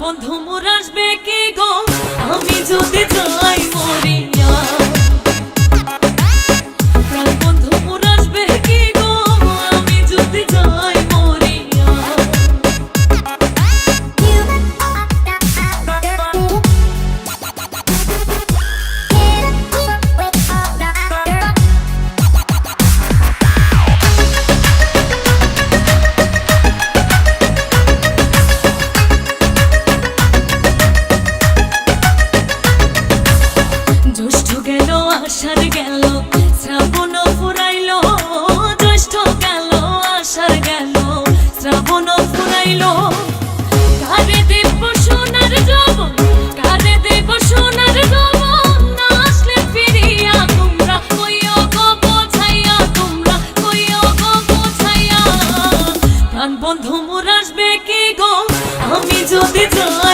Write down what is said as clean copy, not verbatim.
বন্ধু মোর আসবে কি গো আমি যদি যাই মরিয়া। প্রাণ বন্ধু মোর আসবে কি গো আমি যদি যাই মরিয়া। জ্যৈষ্ঠ গেল আষাঢ় গেল শ্রাবণ ফুরাইল, জ্যৈষ্ঠ গেল আষাঢ় গেল শ্রাবণ ফুরাইল। কারে দেব সোনার যৌবন, কারে দেব সোনার যৌবন, না আসলে ফিরিয়া তোমরা কইও গো বোঝাইয়া, তোমরা কইও গো বোঝাইয়া। প্রাণ বন্ধু মোর আসবে কি গো আমি যদি যাই